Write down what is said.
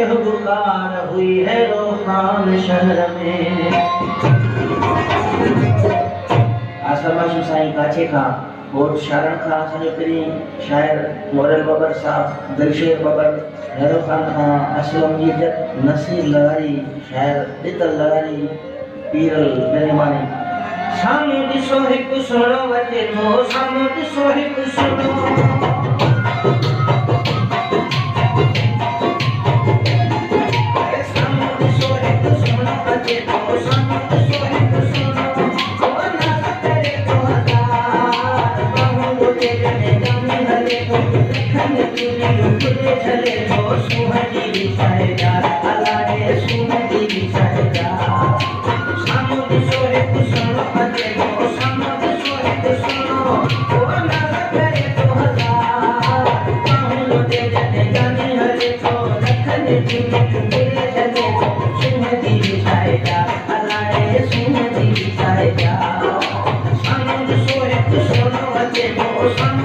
बेहुकार हुई है रोखान शहर में। आसमाशु साईं काछे खां और शारण खां असांजो पहिरीं शाइर मोरल बबर साहब, दिलशेर बबर, हैरो खान खां असलम जी जट, नसीर लगारी शाइर, दितल लगारी, पीरल बेरमानी। साम्हूं ॾिसो हिकु सुहिणो अचे थो, साम्हूं ॾिसो हिकु सुहिणो। Some